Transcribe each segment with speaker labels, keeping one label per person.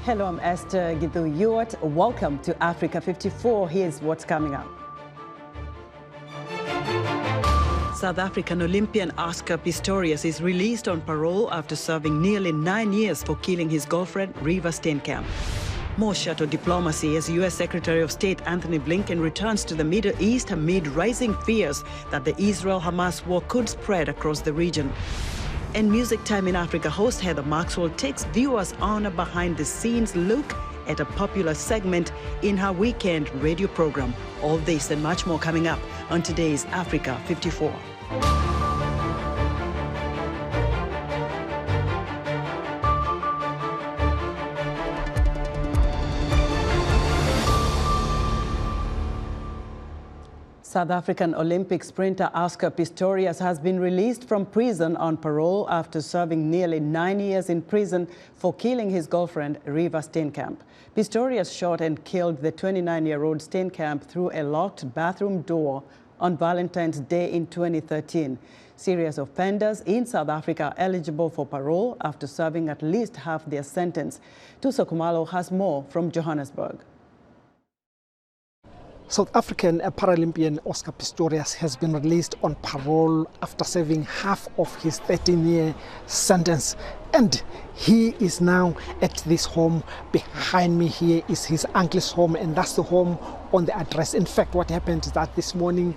Speaker 1: Hello, I'm Esther Githu-Ewart. Welcome to Africa 54. Here's what's coming up. South African Olympian Oscar Pistorius is released on parole after serving nearly 9 years for killing his girlfriend, Reeva Steenkamp. More shuttle diplomacy as U.S. Secretary of State Antony Blinken returns to the Middle East amid rising fears that the Israel-Hamas war could spread across the region. And Music Time in Africa host Heather Maxwell takes viewers on a behind-the-scenes look at a popular segment in her weekend radio program. All this and much more coming up on today's Africa 54. South African Olympic sprinter Oscar Pistorius has been released from prison on parole after serving nearly 9 years in prison for killing his girlfriend, Reeva Steenkamp. Pistorius shot and killed the 29-year-old Steenkamp through a locked bathroom door on Valentine's Day in 2013. Serious offenders in South Africa are eligible for parole after serving at least half their sentence. Tuso Kumalo has more from Johannesburg.
Speaker 2: South African Paralympian Oscar Pistorius has been released on parole after serving half of his 13-year sentence. And he is now at this home. Behind me here is his uncle's home, and that's the home on the address. In fact, what happened is that this morning,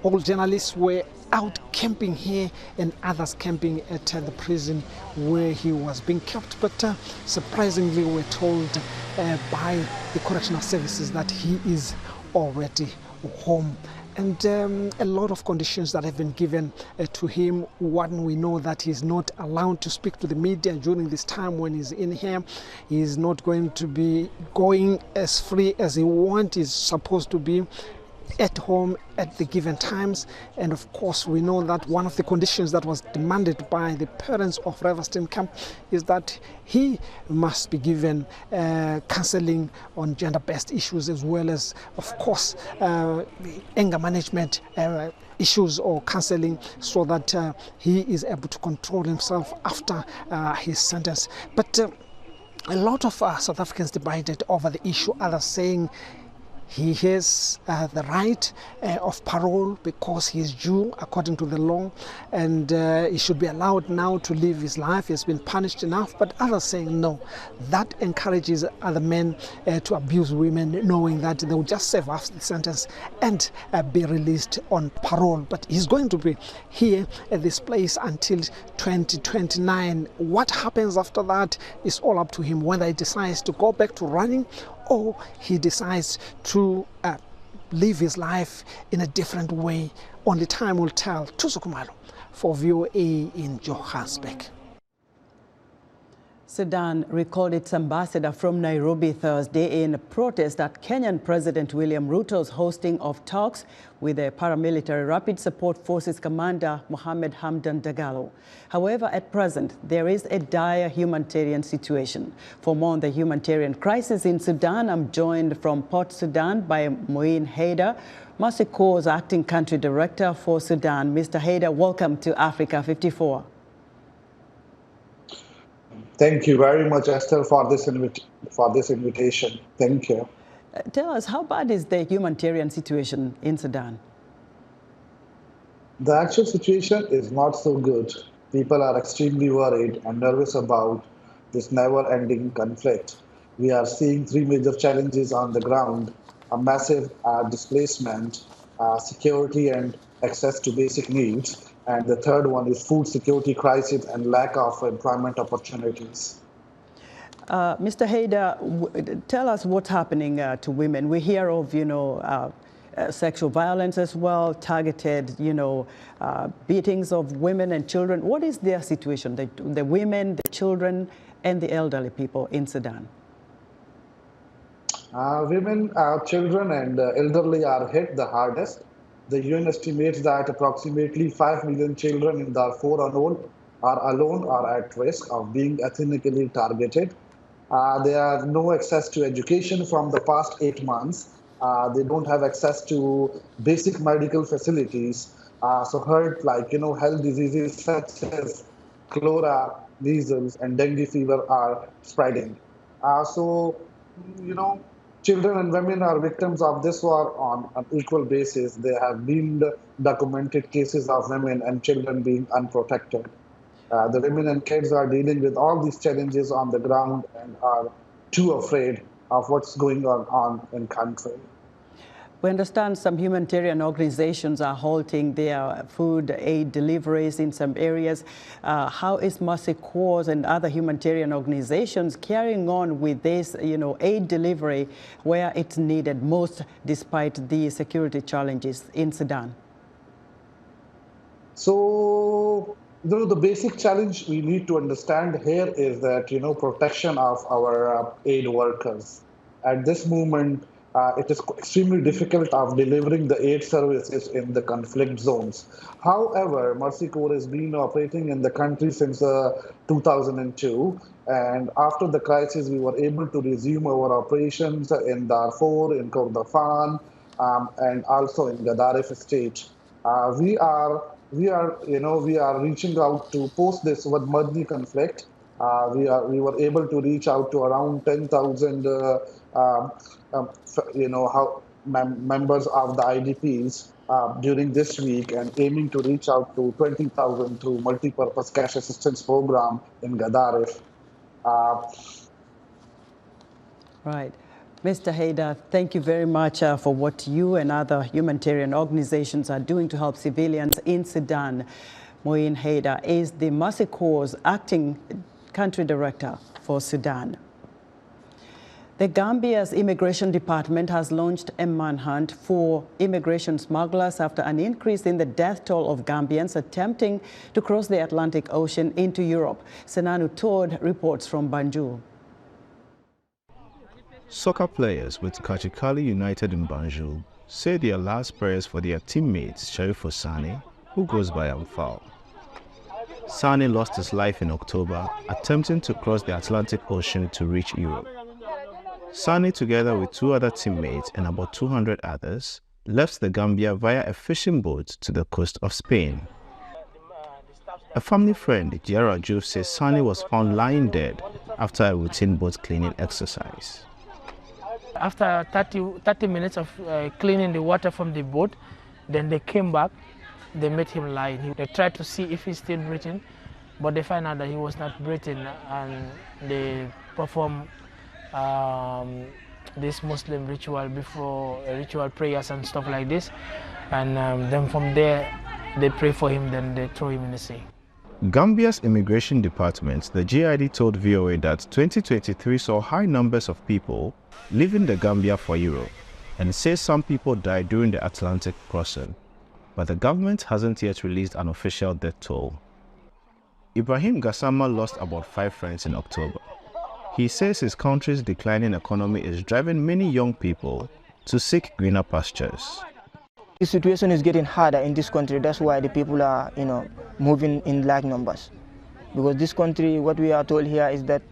Speaker 2: all journalists were out camping here and others camping at the prison where he was being kept. But surprisingly, we're told by the correctional services that he is already home, and a lot of conditions that have been given to him. One, we know that he's not allowed to speak to the media during this time when he's in here. He's not going to be going as free as he wants. He's supposed to be at home at the given times. And of course, we know that one of the conditions that was demanded by the parents of Reeva Steenkamp is that he must be given counseling on gender-based issues, as well as, of course, anger management issues or counseling, so that he is able to control himself after his sentence. But a lot of South Africans debated over the issue, others saying he has the right of parole because he is due according to the law, and he should be allowed now to live his life. He has been punished enough. But others saying no, that encourages other men to abuse women, knowing that they will just serve after the sentence and be released on parole. But he's going to be here at this place until 2029. What happens after that is all up to him, whether he decides to go back to running or he decides to live his life in a different way. Only time will tell. Tuso Kumalo for VOA in Johannesburg.
Speaker 1: Sudan recalled its ambassador from Nairobi Thursday in a protest at Kenyan President William Ruto's hosting of talks with the paramilitary Rapid Support Forces commander Mohamed Hamdan Dagalo. However, at present, there is a dire humanitarian situation. For more on the humanitarian crisis in Sudan, I'm joined from Port Sudan by Moeen Haider, Mercy Corps' acting country director for Sudan. Mr. Haider, welcome to Africa 54.
Speaker 3: Thank you very much, Esther, for this invitation. Thank you.
Speaker 1: Tell us, how bad is the humanitarian situation in Sudan?
Speaker 3: The actual situation is not so good. People are extremely worried and nervous about this never-ending conflict. We are seeing three major challenges on the ground: a massive displacement, security and access to basic needs, and the third one is food security crisis and lack of employment opportunities.
Speaker 1: Mr. Haider, tell us what's happening to women. We hear of, sexual violence as well, targeted, beatings of women and children. What is their situation, the women, the children, and the elderly people in Sudan?
Speaker 3: Women, children, and elderly are hit the hardest. The UN estimates that approximately 5 million children in Darfur alone are at risk of being ethnically targeted. They have no access to education from the past 8 months. They don't have access to basic medical facilities. So health diseases such as cholera, measles, and dengue fever are spreading. So, you know, children and women are victims of this war on an equal basis. There have been documented cases of women and children being unprotected. The women and kids are dealing with all these challenges on the ground and are too afraid of what's going on in country.
Speaker 1: We understand some humanitarian organizations are halting their food aid deliveries in some areas. How is Mercy Corps and other humanitarian organizations carrying on with this, aid delivery where it's needed most, despite the security challenges in Sudan?
Speaker 3: So, the basic challenge we need to understand here is that, protection of our aid workers. At this moment, it is extremely difficult of delivering the aid services in the conflict zones. However, Mercy Corps has been operating in the country since 2002, and after the crisis, we were able to resume our operations in Darfur, in Kordofan, and also in Gadaref state. We are reaching out to post this Wadmadni conflict. We were able to reach out to around 10,000 members of the IDPs during this week, and aiming to reach out to 20,000 through multi-purpose cash assistance program in Gadaref.
Speaker 1: Right. Mr. Heather, thank you very much for what you and other humanitarian organizations are doing to help civilians in Sudan. Moin Heather is the Mercy Corps acting country director for Sudan. The Gambia's immigration department has launched a manhunt for immigration smugglers after an increase in the death toll of Gambians attempting to cross the Atlantic Ocean into Europe. Senanu Todd reports from Banjul.
Speaker 4: Soccer players with Kachikali United in Banjul say their last prayers for their teammates Sharif Sani, who goes by Amfal. Sani lost his life in October attempting to cross the Atlantic Ocean to reach Europe. Sani, together with 2 other teammates and about 200 others, left the Gambia via a fishing boat to the coast of Spain. A family friend, Jara Jove, says Sani was found lying dead after a routine boat cleaning exercise.
Speaker 5: After 30 minutes of cleaning the water from the boat, then they came back, they met him lying. They tried to see if he's still breathing, but they found out that he was not breathing, and they performed this Muslim ritual prayers and stuff like this, and then from there they pray for him, then they throw him in the sea.
Speaker 4: Gambia's immigration department, the GID, told VOA that 2023 saw high numbers of people leaving the Gambia for Europe, and says some people died during the Atlantic crossing, but the government hasn't yet released an official death toll. Ibrahim Gassama lost about 5 friends in October. He says his country's declining economy is driving many young people to seek greener pastures.
Speaker 6: The situation is getting harder in this country. That's why the people are, moving in large numbers. Because this country, what we are told here is that,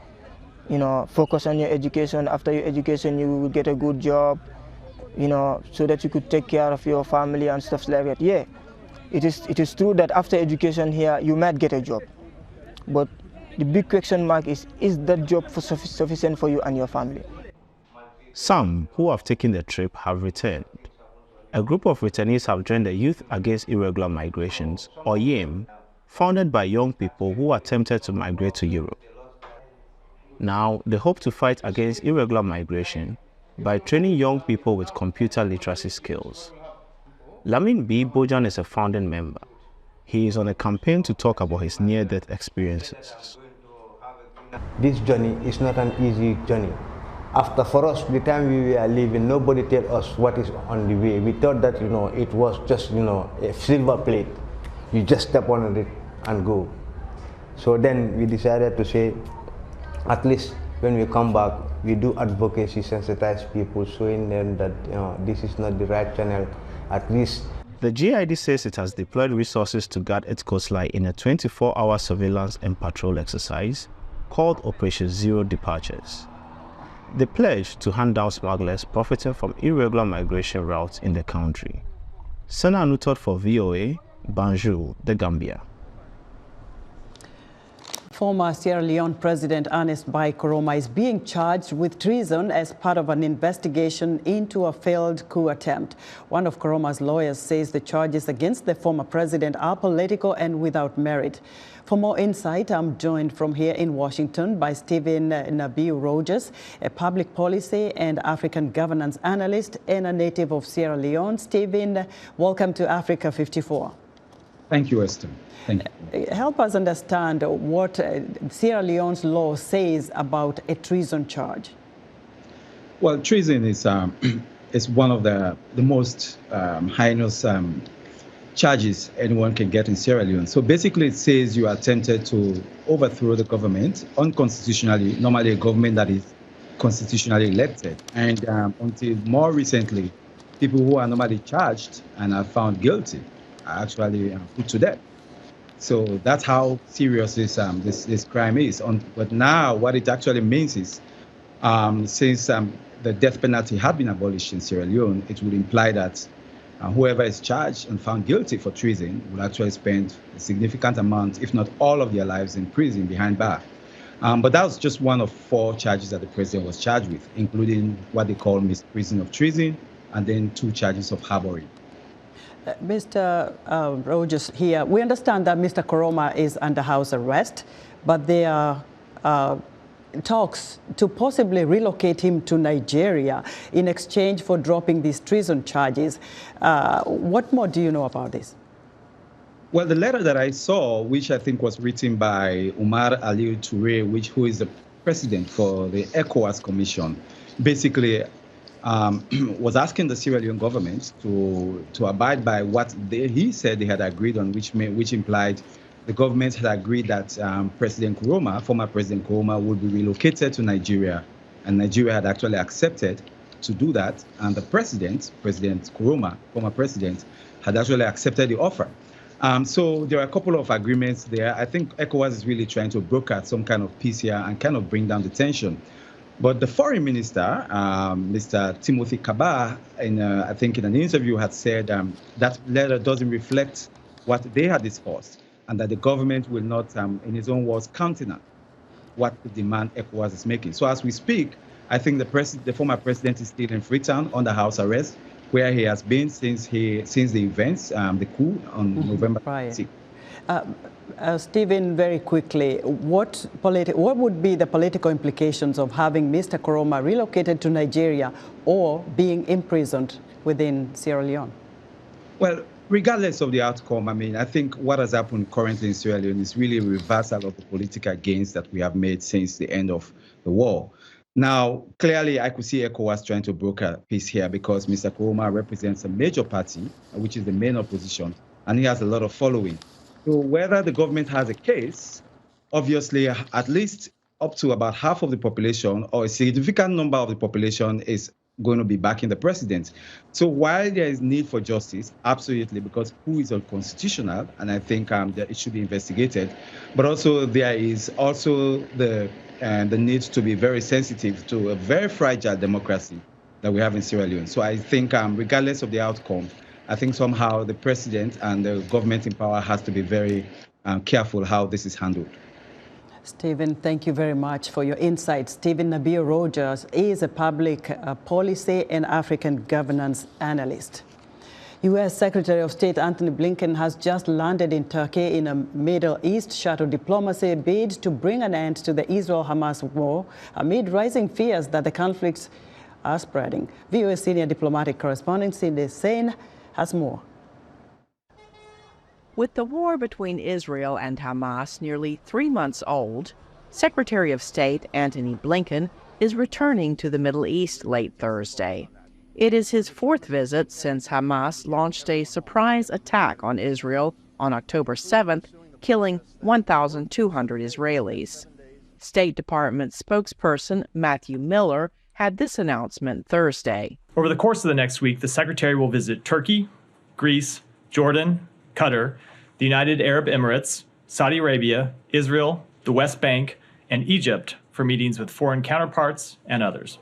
Speaker 6: focus on your education. After your education, you will get a good job, so that you could take care of your family and stuff like that. Yeah, it is true that after education here, you might get a job. But the big question mark is that job sufficient for you and your family?
Speaker 4: Some who have taken the trip have returned. A group of returnees have joined the Youth Against Irregular Migrations, or YAME, founded by young people who attempted to migrate to Europe. Now, they hope to fight against irregular migration by training young people with computer literacy skills. Lamin B. Bojan is a founding member. He is on a campaign to talk about his near-death experiences.
Speaker 7: This journey is not an easy journey. After, for us, the time we were leaving, nobody told us what is on the way. We thought that, it was just, a silver plate. You just step on it and go. So then we decided to say, at least when we come back, we do advocacy, sensitize people, showing them that, this is not the right channel, at least.
Speaker 4: The GID says it has deployed resources to guard its coastline in a 24-hour surveillance and patrol exercise called Operation Zero Departures. They pledged to hunt down smugglers profiting from irregular migration routes in the country. Sana Anutot for VOA, Banjul, The Gambia.
Speaker 1: Former Sierra Leone President Ernest Bai Koroma is being charged with treason as part of an investigation into a failed coup attempt. One of Koroma's lawyers says the charges against the former president are political and without merit. For more insight, I'm joined from here in Washington by Stephen Nabiu Rogers, a public policy and African governance analyst and a native of Sierra Leone. Stephen, welcome to Africa 54.
Speaker 8: Thank you, Esther. Thank you.
Speaker 1: Help us understand what Sierra Leone's law says about a treason charge.
Speaker 8: Well, treason is one of the most heinous charges anyone can get in Sierra Leone. So basically it says you attempted to overthrow the government unconstitutionally, normally a government that is constitutionally elected. And until more recently, people who are normally charged and are found guilty are actually put to death. So that's how serious this crime is. But now what it actually means is, since the death penalty had been abolished in Sierra Leone, it would imply that whoever is charged and found guilty for treason will actually spend a significant amount, if not all of their lives in prison behind bars. But that was just one of 4 charges that the president was charged with, including what they call misprision of treason and then 2 charges of harboring.
Speaker 1: Mr. Rogers here, we understand that Mr. Koroma is under house arrest, but there are talks to possibly relocate him to Nigeria in exchange for dropping these treason charges. What more do you know about this?
Speaker 8: Well, the letter that I saw, which I think was written by Umar Aliou Touré, who is the president for the ECOWAS Commission, basically was asking the Sierra Leone government to abide by what he said they had agreed on, which implied the government had agreed that former President Koroma, would be relocated to Nigeria, and Nigeria had actually accepted to do that. And the President Koroma, former president, had actually accepted the offer. So there are a couple of agreements there. I think ECOWAS is really trying to broker some kind of peace here and kind of bring down the tension. But the foreign minister, Mr. Timothy Kaba, I think in an interview had said that letter doesn't reflect what they had discussed, and that the government will not, in his own words, countenance what the demand ECOWAS is making. So as we speak, I think the former president is still in Freetown under house arrest, where he has been since the events, the coup on November 6th.
Speaker 1: Stephen, very quickly, what would be the political implications of having Mr. Koroma relocated to Nigeria or being imprisoned within Sierra Leone?
Speaker 8: Well, regardless of the outcome, I think what has happened currently in Sierra Leone is really a reversal of the political gains that we have made since the end of the war. Now, clearly, I could see ECOWAS trying to broker peace here because Mr. Koroma represents a major party, which is the main opposition, and he has a lot of following. So whether the government has a case, obviously, at least up to about half of the population or a significant number of the population is going to be backing the president. So while there is need for justice, absolutely, because coup is unconstitutional, and I think that it should be investigated, but also there is also the need to be very sensitive to a very fragile democracy that we have in Sierra Leone. So I think regardless of the outcome, I think somehow the president and the government in power has to be very careful how this is handled.
Speaker 1: Stephen, thank you very much for your insights. Stephen Nabiu Rogers is a public policy and African governance analyst. U.S. Secretary of State Antony Blinken has just landed in Turkey in a Middle East shuttle diplomacy bid to bring an end to the Israel-Hamas war amid rising fears that the conflicts are spreading. VOA senior diplomatic correspondent Cindy Sain has more.
Speaker 9: With the war between Israel and Hamas nearly 3 months old, Secretary of State Antony Blinken is returning to the Middle East late Thursday. It is his 4th visit since Hamas launched a surprise attack on Israel on October 7th, killing 1,200 Israelis. State Department spokesperson Matthew Miller had this announcement Thursday.
Speaker 10: Over the course of the next week, the Secretary will visit Turkey, Greece, Jordan, Qatar, the United Arab Emirates, Saudi Arabia, Israel, the West Bank, and Egypt for meetings with foreign counterparts and others.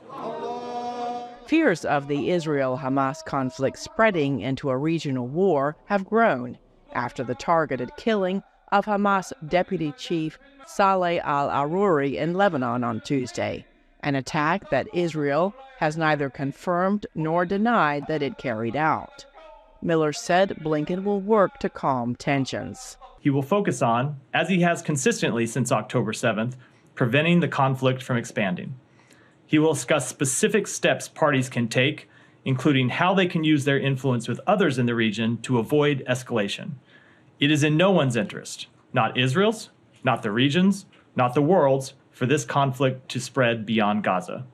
Speaker 9: Fears of the Israel-Hamas conflict spreading into a regional war have grown after the targeted killing of Hamas Deputy Chief Saleh al-Aruri in Lebanon on Tuesday, an attack that Israel has neither confirmed nor denied that it carried out. Miller said Blinken will work to calm tensions.
Speaker 10: He will focus on, as he has consistently since October 7th, preventing the conflict from expanding. He will discuss specific steps parties can take, including how they can use their influence with others in the region to avoid escalation. It is in no one's interest, not Israel's, not the region's, not the world's, for this conflict to spread beyond Gaza.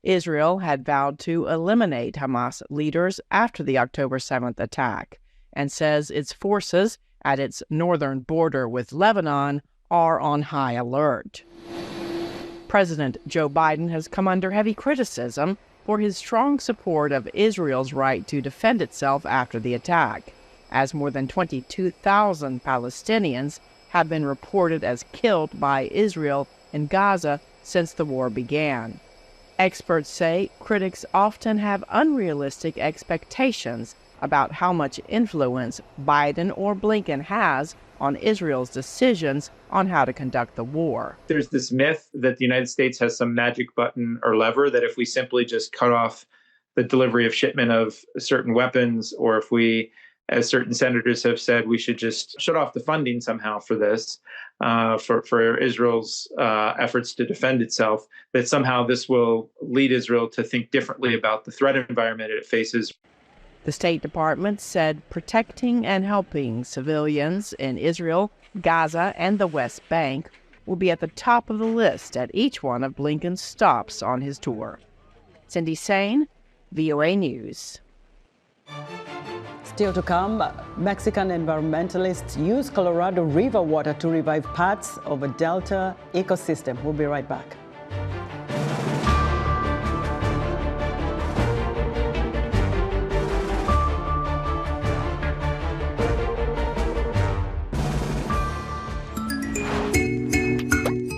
Speaker 9: Israel had vowed to eliminate Hamas leaders after the October 7th attack and says its forces at its northern border with Lebanon are on high alert. President Joe Biden has come under heavy criticism for his strong support of Israel's right to defend itself after the attack, as more than 22,000 Palestinians have been reported as killed by Israel in Gaza since the war began. Experts say critics often have unrealistic expectations about how much influence Biden or Blinken has on Israel's decisions on how to conduct the war.
Speaker 11: There's this myth that the United States has some magic button or lever that if we simply just cut off the delivery of shipment of certain weapons, or if we, as certain senators have said, we should just shut off the funding somehow for this, for Israel's efforts to defend itself, that somehow this will lead Israel to think differently about the threat environment it faces.
Speaker 9: The State Department said protecting and helping civilians in Israel, Gaza, and the West Bank will be at the top of the list at each one of Blinken's stops on his tour. Cindy Sain, VOA News.
Speaker 1: Still to come, Mexican environmentalists use Colorado River water to revive parts of a delta ecosystem. We'll be right back.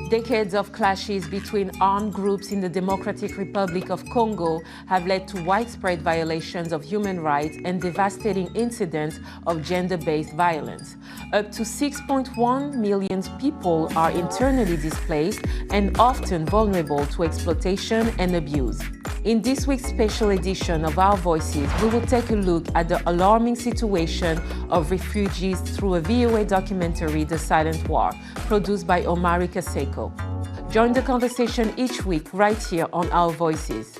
Speaker 12: Decades of clashes between armed groups in the Democratic Republic of Congo have led to widespread violations of human rights and devastating incidents of gender-based violence. Up to 6.1 million people are internally displaced and often vulnerable to exploitation and abuse. In this week's special edition of Our Voices, we will take a look at the alarming situation of refugees through a VOA documentary, The Silent War, produced by Omari Kaseko. Join the conversation each week right here on Our Voices.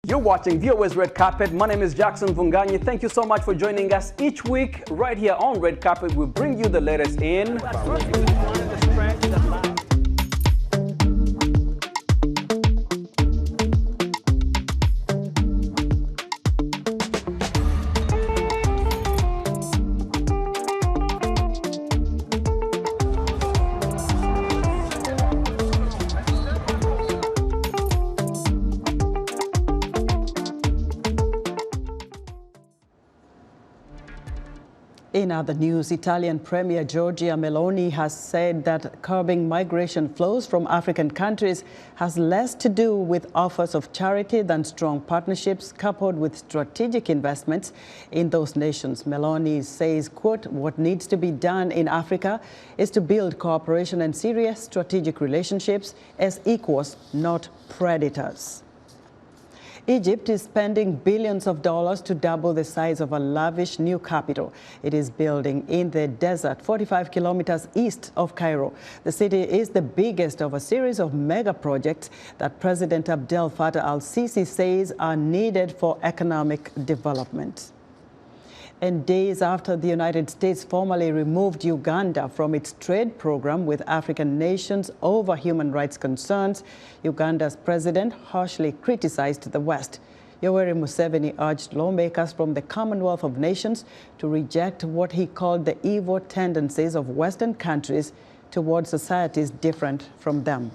Speaker 13: You're watching VOA's Red Carpet. My name is Jackson Vunganyi. Thank you so much for joining us each week right here on Red Carpet. We bring you the latest in
Speaker 1: In other news, Italian Premier Giorgia Meloni has said that curbing migration flows from African countries has less to do with offers of charity than strong partnerships coupled with strategic investments in those nations. Meloni says, quote, "What needs to be done in Africa is to build cooperation and serious strategic relationships as equals, not predators." Egypt is spending billions of dollars to double the size of a lavish new capital. It is building in the desert 45 kilometers east of Cairo. The city is the biggest of a series of mega projects that President Abdel Fattah al-Sisi says are needed for economic development. And days after the United States formally removed Uganda from its trade program with African nations over human rights concerns, Uganda's president harshly criticized the West. Yoweri Museveni urged lawmakers from the Commonwealth of Nations to reject what he called the evil tendencies of Western countries towards societies different from them.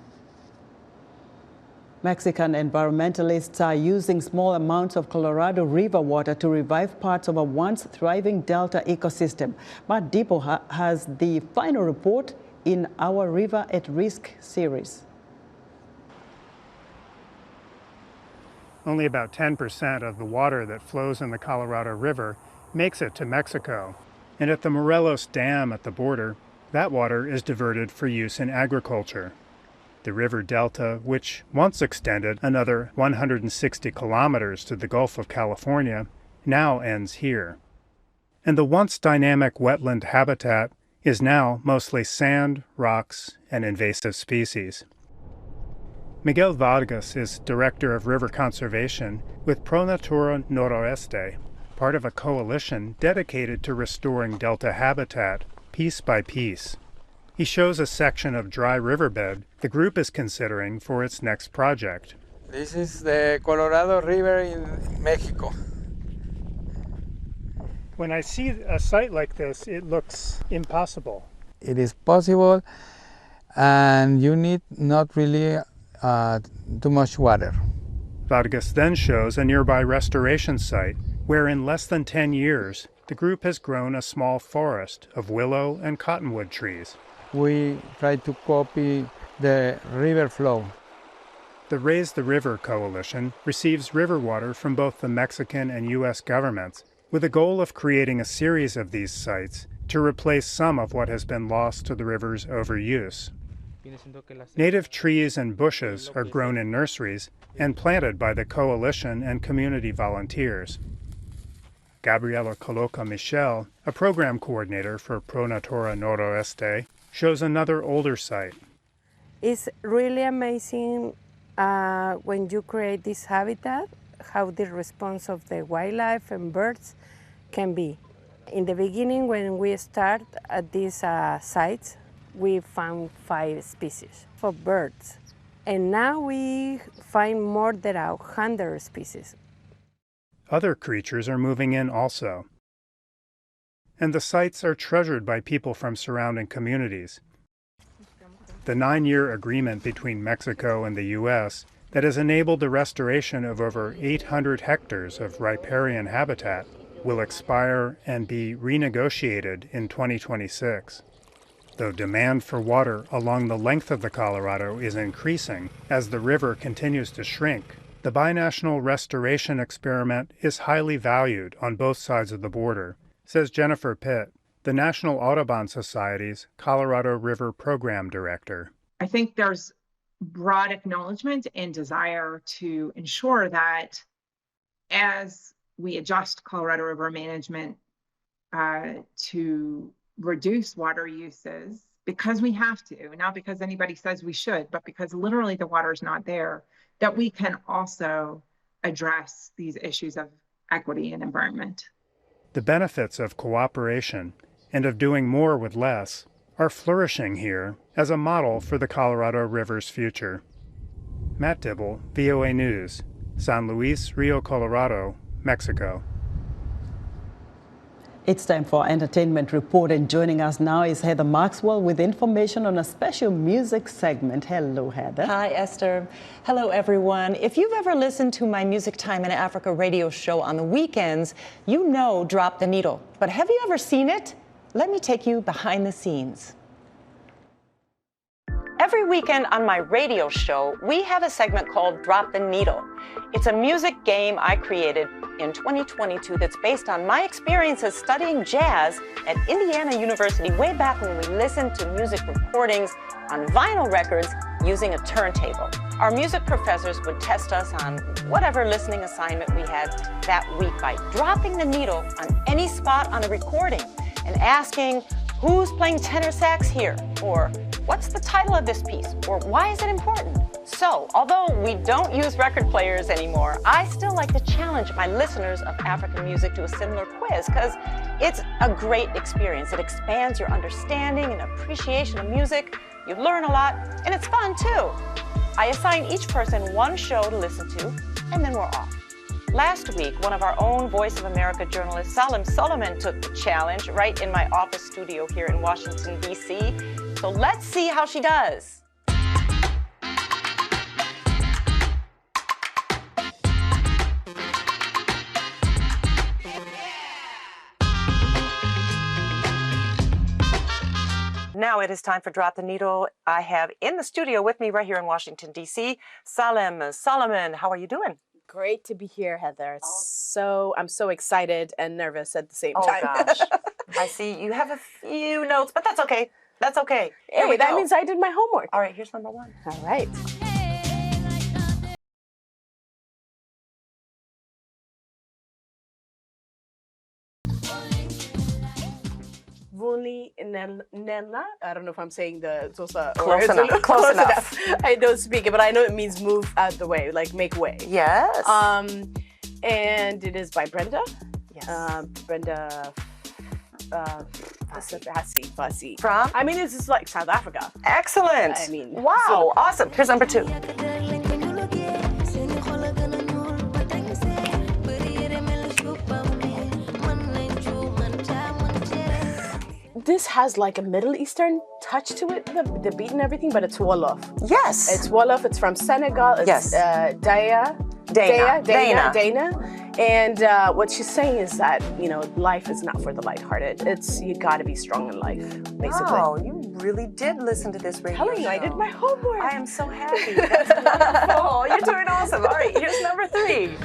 Speaker 1: Mexican environmentalists are using small amounts of Colorado River water to revive parts of a once thriving delta ecosystem. Matt Depot has the final report in our River at Risk series.
Speaker 14: Only about 10% of the water that flows in the Colorado River makes it to Mexico. And at the Morelos Dam at the border, that water is diverted for use in agriculture. The river delta, which once extended another 160 kilometers to the Gulf of California, now ends here. And the once dynamic wetland habitat is now mostly sand, rocks, and invasive species. Miguel Vargas is Director of River Conservation with Pro Natura Noroeste, part of a coalition dedicated to restoring delta habitat piece by piece. He shows a section of dry riverbed the group is considering for its next project.
Speaker 15: This is the Colorado River in Mexico.
Speaker 14: When I see a site like this, it looks impossible.
Speaker 15: It is possible, and you need not really too much water.
Speaker 14: Vargas then shows a nearby restoration site where in less than 10 years, the group has grown a small forest of willow and cottonwood trees.
Speaker 15: We try to copy the river flow.
Speaker 14: The Raise the River Coalition receives river water from both the Mexican and U.S. governments, with a goal of creating a series of these sites to replace some of what has been lost to the river's overuse. Native trees and bushes are grown in nurseries and planted by the coalition and community volunteers. Gabriela Coloca Michel, a program coordinator for Pro Natura Noroeste, shows another older site.
Speaker 16: It's really amazing when you create this habitat, how the response of the wildlife and birds can be. In the beginning, when we start at these sites, we found 5 species of birds. And now we find more than 100 species.
Speaker 14: Other creatures are moving in also. And the sites are treasured by people from surrounding communities. The 9-year agreement between Mexico and the U.S. that has enabled the restoration of over 800 hectares of riparian habitat will expire and be renegotiated in 2026. Though demand for water along the length of the Colorado is increasing as the river continues to shrink, the binational restoration experiment is highly valued on both sides of the border, says Jennifer Pitt, the National Audubon Society's Colorado River Program Director.
Speaker 17: I think there's broad acknowledgement and desire to ensure that as we adjust Colorado River management to reduce water uses, because we have to, not because anybody says we should, but because literally the water is not there, that we can also address these issues of equity and environment.
Speaker 14: The benefits of cooperation and of doing more with less are flourishing here as a model for the Colorado River's future. Matt Dibble, VOA News, San Luis Rio Colorado, Mexico.
Speaker 1: It's time for our entertainment report, and joining us now is Heather Maxwell with information on a special music segment. Hello, Heather.
Speaker 18: Hi, Esther. Hello, everyone. If you've ever listened to my Music Time in Africa radio show on the weekends, you know Drop the Needle. But have you ever seen it? Let me take you behind the scenes. Every weekend on my radio show, we have a segment called Drop the Needle. It's a music game I created in 2022 that's based on my experiences studying jazz at Indiana University way back when we listened to music recordings on vinyl records using a turntable. Our music professors would test us on whatever listening assignment we had that week by dropping the needle on any spot on the recording and asking, who's playing tenor sax here? Or what's the title of this piece? Or why is it important? So, although we don't use record players anymore, I still like to challenge my listeners of African music to a similar quiz because it's a great experience. It expands your understanding and appreciation of music. You learn a lot, and it's fun too. I assign each person one show to listen to, and then we're off. Last week, one of our own Voice of America journalists, Salim Solomon, took the challenge right in my office studio here in Washington, D.C. So let's see how she does. Now it is time for Drop the Needle. I have in the studio with me right here in Washington, D.C., Salim Solomon. How are you doing?
Speaker 19: Great to be here, Heather. I'm so excited and nervous at the same time.
Speaker 18: Oh, gosh. I see you have a few notes, but that's okay. That's okay.
Speaker 19: Hey, that means I did my homework.
Speaker 18: All right, here's number 1.
Speaker 19: All right. Nella. I don't know if I'm saying the Xhosa
Speaker 18: Close enough.
Speaker 19: Close enough. I don't speak it, but I know it means move out the way, like make way.
Speaker 18: Yes.
Speaker 19: And it is by Brenda.
Speaker 18: Yes.
Speaker 19: Brenda Fassi.
Speaker 18: From?
Speaker 19: I mean, this is like South Africa.
Speaker 18: Excellent.
Speaker 19: I mean,
Speaker 18: wow, awesome. Here's number 2.
Speaker 19: This has like a Middle Eastern touch to it, the beat and everything, but it's Wolof.
Speaker 18: Yes.
Speaker 19: It's Wolof. It's from Senegal. It's Dana. And what she's saying is that, you know, life is not for the lighthearted. It's, you got to be strong in life, basically.
Speaker 18: Wow, you really did listen to this radio
Speaker 19: Telling you, I did my homework.
Speaker 18: I am so happy. That's wonderful. You're doing awesome. All right, here's number 3.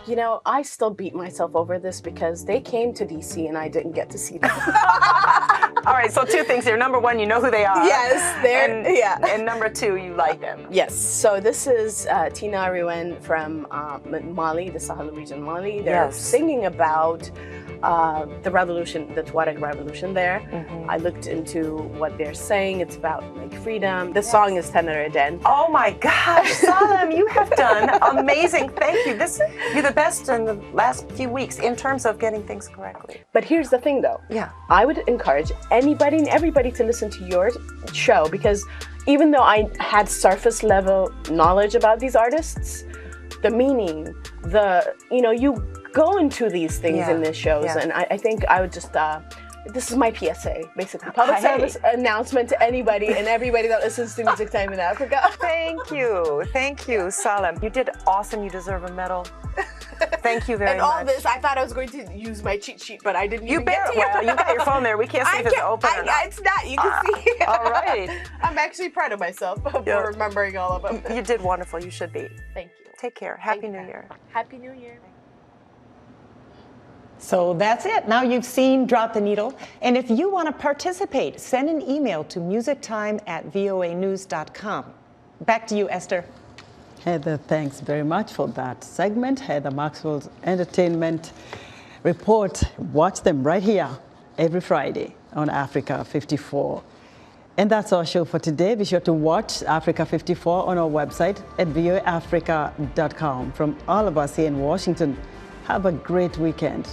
Speaker 19: You know, I still beat myself over this because they came to DC and I didn't get to see them.
Speaker 18: All right, so 2 things here. Number 1, you know who they are.
Speaker 19: Yes,
Speaker 18: And number 2, you like them.
Speaker 19: Yes, so this is Tina Ariwen from Mali, the Sahel region, Mali. They're singing about the revolution, the Tuareg revolution there. I looked into what they're saying. It's about like freedom. The song is Tenere Den.
Speaker 18: Oh my gosh, Salem, you have done amazing. Thank you. You're the best in the last few weeks in terms of getting things correctly.
Speaker 19: But here's the thing though.
Speaker 18: Yeah.
Speaker 19: I would encourage anybody and everybody to listen to your show, because even though I had surface level knowledge about these artists, the meaning, you go into these things in these shows, and I think I would just, this is my PSA, basically. Public service announcement to anybody and everybody that listens to Music Time in Africa.
Speaker 18: Thank you, Salem. You did awesome. You deserve a medal. Thank you very much.
Speaker 19: And all this, I thought I was going to use my cheat sheet, but I didn't.
Speaker 18: You got your phone there. We can't see if it's open or not.
Speaker 19: It's not. You can see.
Speaker 18: All right.
Speaker 19: I'm actually proud of myself for remembering all of them.
Speaker 18: You did wonderful. You should be.
Speaker 19: Thank you.
Speaker 18: Take care. Happy New Year.
Speaker 19: Happy New Year.
Speaker 18: So that's it. Now you've seen Drop the Needle. And if you want to participate, send an email to musictime@voanews.com. Back to you, Esther.
Speaker 1: Heather, thanks very much for that segment. Heather Maxwell's Entertainment Report. Watch them right here every Friday on Africa 54. And that's our show for today. Be sure to watch Africa 54 on our website at voaafrica.com. From all of us here in Washington, have a great weekend.